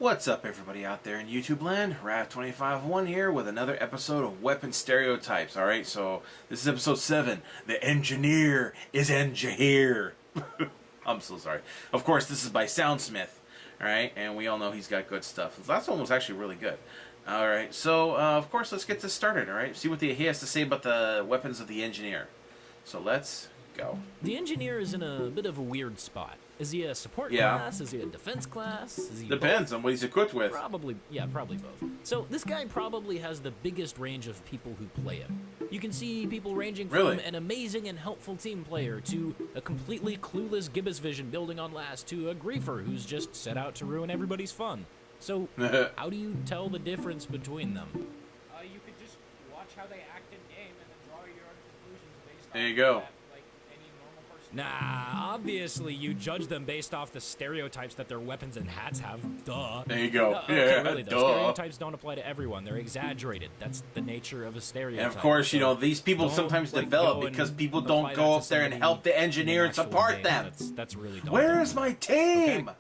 What's up, everybody out there in YouTube land? Rat251 here with another episode of Weapon Stereotypes. Alright, so this is episode 7. The engineer is engineer. I'm so sorry. Of course, this is by Soundsmith. Alright, and we all know he's got good stuff. The last one was actually really good. Alright, so of course, let's get this started. Alright, see what he has to say about the weapons of the engineer. So let's go. The engineer is in a bit of a weird spot. Is he a support class? Is he a defense class? Is he Depends on what he's equipped with. Probably both. So this guy probably has the biggest range of people who play him. You can see people ranging from an amazing and helpful team player to a completely clueless gibbous vision building on last to a griefer who's just set out to ruin everybody's fun. So how do you tell the difference between them? You could just watch how they act in game and then draw your own conclusions based on there you go. that, like any normal person. Nah, obviously you judge them based off the stereotypes that their weapons and hats have. Duh. There you go. Okay, really though, stereotypes don't apply to everyone. They're exaggerated. That's the nature of a stereotype. And of course, so you know, these people sometimes develop because people don't go up there and help the engineer and support them. That's really dumb. Where is my team? Okay.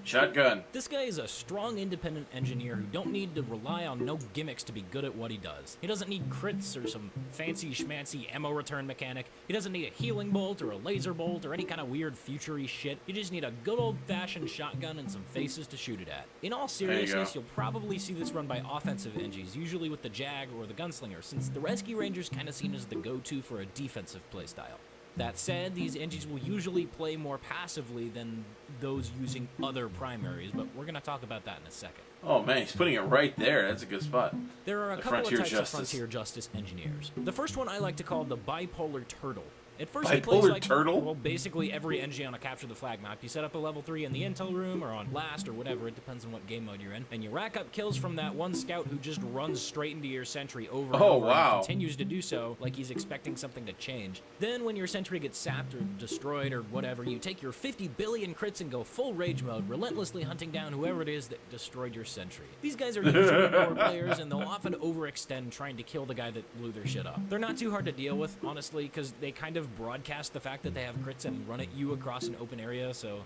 Shotgun. This guy is a strong, independent engineer who don't need to rely on no gimmicks to be good at what he does. He doesn't need crits or some fancy schmancy ammo return mechanic. He doesn't need a healing bolt or a laser bolt or any kind of weird future-y shit. You just need a good old-fashioned shotgun and some faces to shoot it at. In all seriousness, you'll probably see this run by offensive engies, usually with the Jag or the Gunslinger, since the Rescue Ranger's kind of seen as the go-to for a defensive playstyle. That said, these engies will usually play more passively than those using other primaries, but we're going to talk about that in a second. Oh man, he's putting it right there. That's a good spot. There are a couple of types of Frontier Justice engineers. The first one I like to call the Bipolar Turtle. At first he plays like, well, basically every NG on a Capture the Flag map. You set up a level 3 in the intel room or on last or whatever, it depends on what game mode you're in, and you rack up kills from that one scout who just runs straight into your sentry over and over and continues to do so like he's expecting something to change. Then when your sentry gets sapped or destroyed or whatever, you take your 50 billion crits and go full rage mode, relentlessly hunting down whoever it is that destroyed your sentry. These guys are usually lower players and they'll often overextend trying to kill the guy that blew their shit up. They're not too hard to deal with, honestly, because they kind of broadcast the fact that they have crits and run at you across an open area, so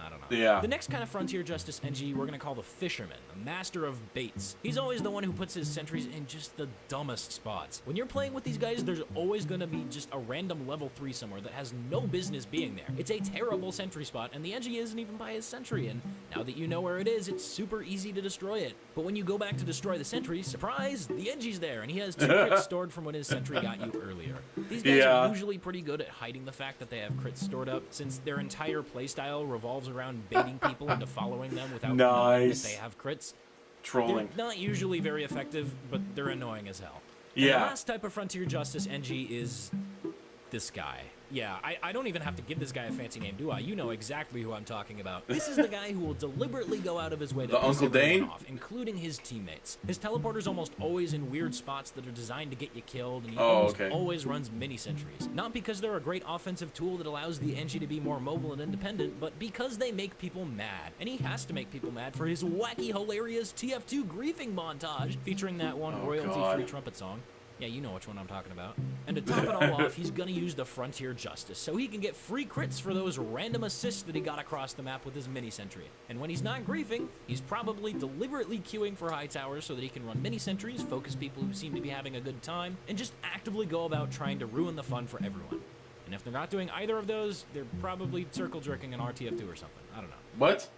I don't know. Yeah. The next kind of Frontier Justice NG we're going to call the Fisherman, the master of baits. He's always the one who puts his sentries in just the dumbest spots. When you're playing with these guys, there's always going to be just a random level 3 somewhere that has no business being there. It's a terrible sentry spot, and the NG isn't even by his sentry, and now that you know where it is, it's super easy to destroy it. But when you go back to destroy the sentry, surprise, the NG's there, and he has 2 crits stored from when his sentry got you earlier. These guys are usually pretty good at hiding the fact that they have crits stored up, since their entire playstyle revolves around baiting people into following them without knowing that they have crits. Trolling. They're not usually very effective, but they're annoying as hell. And the last type of Frontier Justice NG is this guy. Yeah, I don't even have to give this guy a fancy name, do I? You know exactly who I'm talking about. This is the guy who will deliberately go out of his way to piss everyone off, including his teammates. His teleporter's almost always in weird spots that are designed to get you killed, and he always runs mini-sentries. Not because they're a great offensive tool that allows the NG to be more mobile and independent, but because they make people mad. And he has to make people mad for his wacky, hilarious TF2 griefing montage, featuring that one royalty-free trumpet song. Yeah, you know which one I'm talking about. And to top it all off, he's gonna use the Frontier Justice, so he can get free crits for those random assists that he got across the map with his mini-sentry. And when he's not griefing, he's probably deliberately queuing for high towers so that he can run mini-sentries, focus people who seem to be having a good time, and just actively go about trying to ruin the fun for everyone. And if they're not doing either of those, they're probably circle jerking an RTF2 or something. I don't know. What?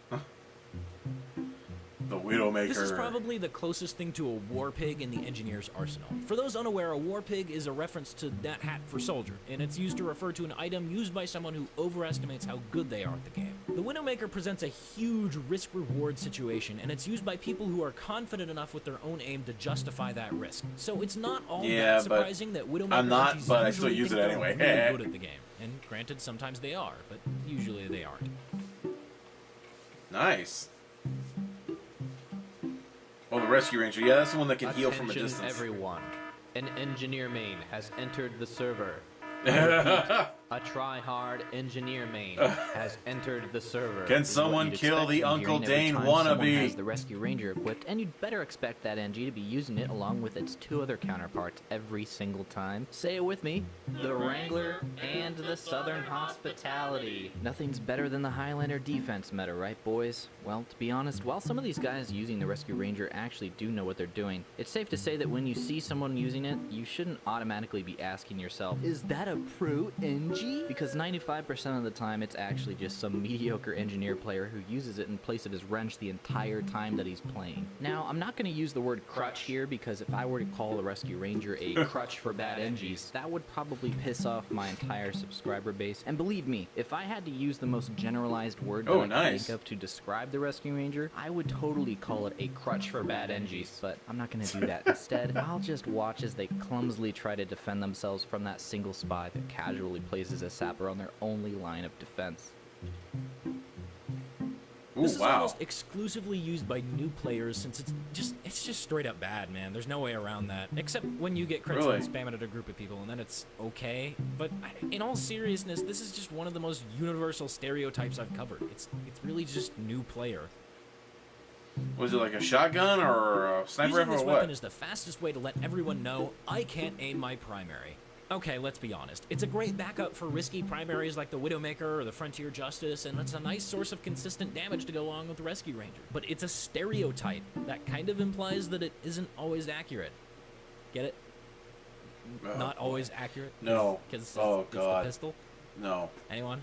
The WIDOWMAKER. This is probably the closest thing to a war pig in the engineer's arsenal. For those unaware, a war pig is a reference to that hat for soldier, and it's used to refer to an item used by someone who overestimates how good they are at the game. The WIDOWMAKER presents a huge risk-reward situation, and it's used by people who are confident enough with their own aim to justify that risk. So it's not all that surprising that WIDOWMAKER I'm not, but I still use it anyway. Really good at the game. And granted, sometimes they are, but usually they aren't. Nice. Oh, the Rescue Ranger. Yeah, that's the one that can heal from a distance. Everyone. An engineer main has entered the server. A try-hard engineer main has entered the server. Can This is someone what you'd kill expect the from Uncle hearing every Dane time someone wannabe? has the Rescue Ranger equipped, and you'd better expect that NG to be using it along with its two other counterparts every single time. Say it with me. The Wrangler and the Southern Hospitality. Nothing's better than the Highlander defense meta, right boys? Well, to be honest, while some of these guys using the Rescue Ranger actually do know what they're doing, it's safe to say that when you see someone using it, you shouldn't automatically be asking yourself, is that a pro NG? Because 95% of the time, it's actually just some mediocre engineer player who uses it in place of his wrench the entire time that he's playing. Now, I'm not going to use the word crutch here, because if I were to call the Rescue Ranger a crutch for bad NGs, that would probably piss off my entire subscriber base. And believe me, if I had to use the most generalized word that I could think of to describe the Rescue Ranger, I would totally call it a crutch for bad NGs, but I'm not going to do that. Instead, I'll just watch as they clumsily try to defend themselves from that single spy that casually places a sapper on their only line of defense. Ooh, This is wow. almost exclusively used by new players since it's just straight up bad, man. There's no way around that. Except when you get crits Really? and spam it at a group of people, and then it's okay. But in all seriousness, this is just one of the most universal stereotypes I've covered. It's really just new player. Was it like a shotgun or a sniper Using rifle this or weapon what? is the fastest way to let everyone know I can't aim my primary. Okay, let's be honest. It's a great backup for risky primaries like the Widowmaker or the Frontier Justice, and it's a nice source of consistent damage to go along with the Rescue Ranger. But it's a stereotype. That kind of implies that it isn't always accurate. Get it? Not always accurate? No. Because Oh, it's God. the pistol? No. Anyone?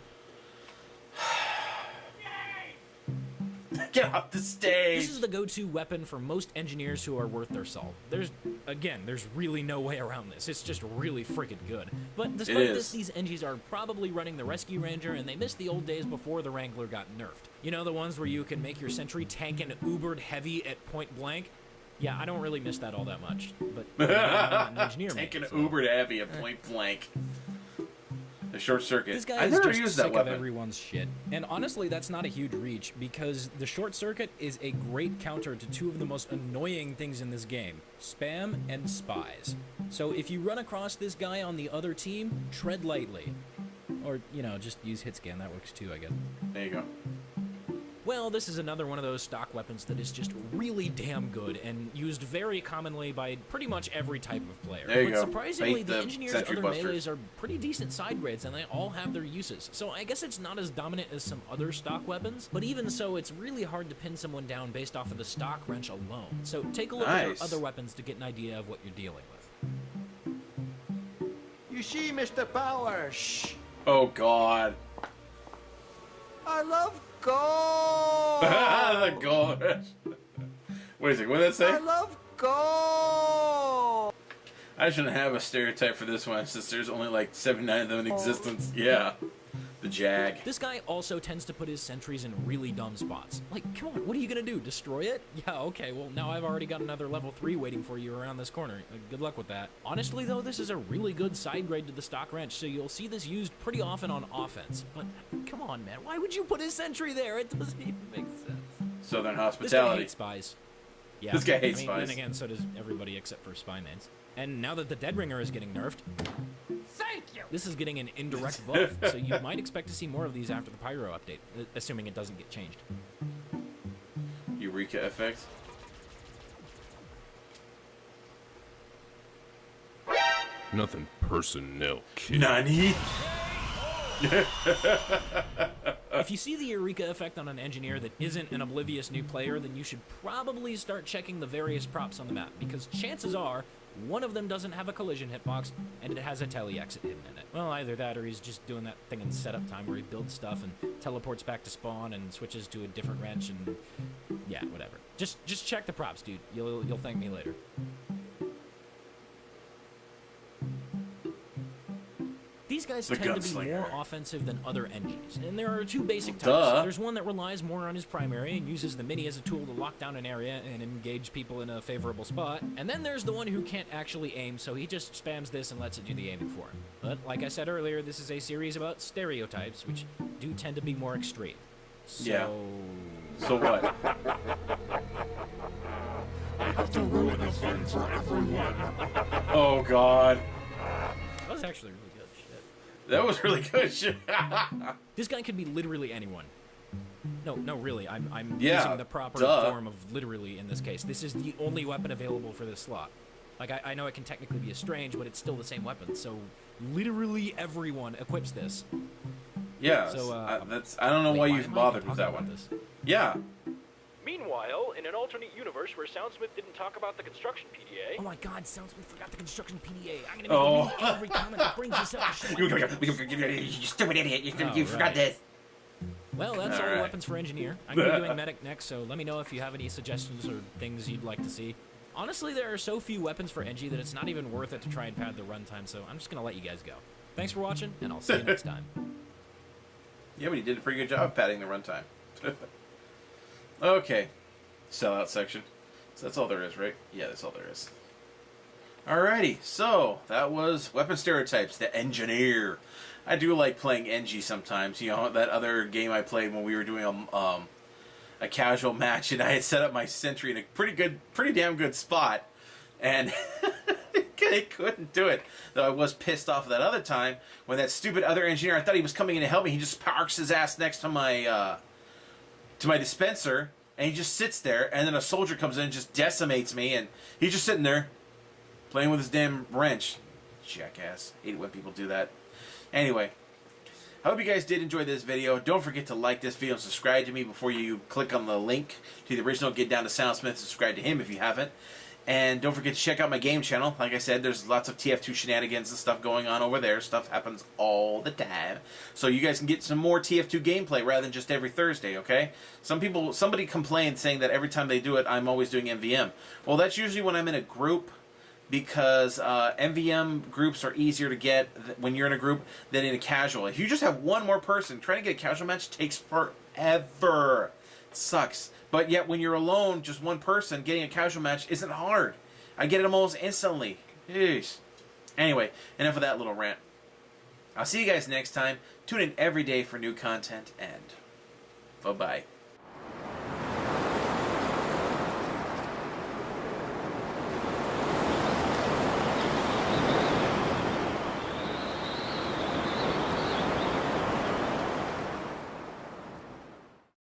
Get off the stage! This is the go-to weapon for most engineers who are worth their salt. There's really no way around this. It's just really freaking good. But despite this, these NGs are probably running the Rescue Ranger, and they miss the old days before the Wrangler got nerfed. You know, the ones where you can make your sentry tank an ubered heavy at point blank? Yeah, I don't really miss that all that much. But I'm not an engineer, Taking man, an ubered heavy at point blank. The short circuit. This guy I is never just used sick that weapon. of everyone's shit. And honestly, that's not a huge reach, because the short circuit is a great counter to two of the most annoying things in this game, spam and spies. So if you run across this guy on the other team, tread lightly. Or, you know, just use hit scan, that works too, I guess. There you go. Well, this is another one of those stock weapons that is just really damn good and used very commonly by pretty much every type of player. There you But go. surprisingly, Bait the the engineers' sentry other busters. melees are pretty decent side grades, and they all have their uses. So I guess it's not as dominant as some other stock weapons, but even so, it's really hard to pin someone down based off of the stock wrench alone. So take a look at Nice. their other weapons to get an idea of what you're dealing with. You see, Mr. Power, shh, Oh, God. I love gold. The gold. Wait a second, what did that say? I love gold. I shouldn't have a stereotype for this one since there's only like 79 of them in existence. Yeah. The Jag. This guy also tends to put his sentries in really dumb spots. Like, come on, what are you gonna do? Destroy it? Yeah, okay, well, now I've already got another level 3 waiting for you around this corner. Good luck with that. Honestly, though, this is a really good side grade to the stock wrench, so you'll see this used pretty often on offense. But, come on, man, why would you put his sentry there? It doesn't even make sense. Southern This guy hospitality. hates spies. Yeah, This guy hates I mean, spies. then again, so does everybody except for spy mains. And now that the Dead Ringer is getting nerfed, Thank you. this is getting an indirect buff, so you might expect to see more of these after the Pyro update, assuming it doesn't get changed. Eureka effect. Nothing personnel, kid. Nani? If you see the Eureka effect on an engineer that isn't an oblivious new player, then you should probably start checking the various props on the map, because chances are one of them doesn't have a collision hitbox, and it has a tele-exit hidden in it. Well, either that or he's just doing that thing in setup time where he builds stuff and teleports back to spawn and switches to a different wrench and... yeah, whatever. Just check the props, dude. You'll thank me later. These guys The tend to be Gunslinger. more offensive than other NGs, and there are two basic types. Duh. There's one that relies more on his primary and uses the mini as a tool to lock down an area and engage people in a favorable spot, and then there's the one who can't actually aim, so he just spams this and lets it do the aiming for him. But like I said earlier, this is a series about stereotypes, which do tend to be more extreme. So... Yeah. So what? Oh, God. That was actually really good. Shit. That was really good. This guy could be literally anyone. No, really. I'm Yeah, using the proper duh. form of literally in this case. This is the only weapon available for this slot. Like, I know it can technically be a strange, but it's still the same weapon. So, literally everyone equips this. Yeah, So, I don't know wait, why am you've I bothered even with that talking one. about this? Yeah. Meanwhile, in an alternate universe where Soundsmith didn't talk about the construction PDA, Oh my god, Soundsmith forgot the construction PDA. I'm gonna Oh. make every comment that brings this up. You stupid idiot. You Oh, forgot right. this. Well, that's all the Alright. weapons for engineer. I'm gonna be doing medic next, so let me know if you have any suggestions or things you'd like to see. Honestly, there are so few weapons for NG that it's not even worth it to try and pad the runtime, so I'm just gonna let you guys go. Thanks for watching, and I'll see you next time. Yeah, but he did a pretty good job of padding the runtime. Okay. Sellout section. So that's all there is, right? Yeah, that's all there is. Alrighty, so that was Weapon Stereotypes, the Engineer. I do like playing NG sometimes. You know, that other game I played when we were doing a casual match, and I had set up my sentry in a pretty damn good spot, and I couldn't do it. Though I was pissed off that other time when that stupid other engineer, I thought he was coming in to help me. He just parks his ass next to my dispenser, and he just sits there, and then a soldier comes in and just decimates me, and he's just sitting there playing with his damn wrench. Jackass. Hate it when people do that. Anyway, I hope you guys did enjoy this video. Don't forget to like this video and subscribe to me before you click on the link to the original Get Down to Soundsmith. Subscribe to him if you haven't. And don't forget to check out my game channel. Like I said, there's lots of TF2 shenanigans and stuff going on over there. Stuff happens all the time. So you guys can get some more TF2 gameplay rather than just every Thursday, okay? Somebody complained saying that every time they do it, I'm always doing MVM. Well, that's usually when I'm in a group, because MVM groups are easier to get when you're in a group than in a casual. If you just have one more person, trying to get a casual match takes forever. It sucks. But yet when you're alone, just one person, getting a casual match isn't hard. I get them almost instantly. Jeez. Anyway, enough of that little rant. I'll see you guys next time. Tune in every day for new content, and bye-bye.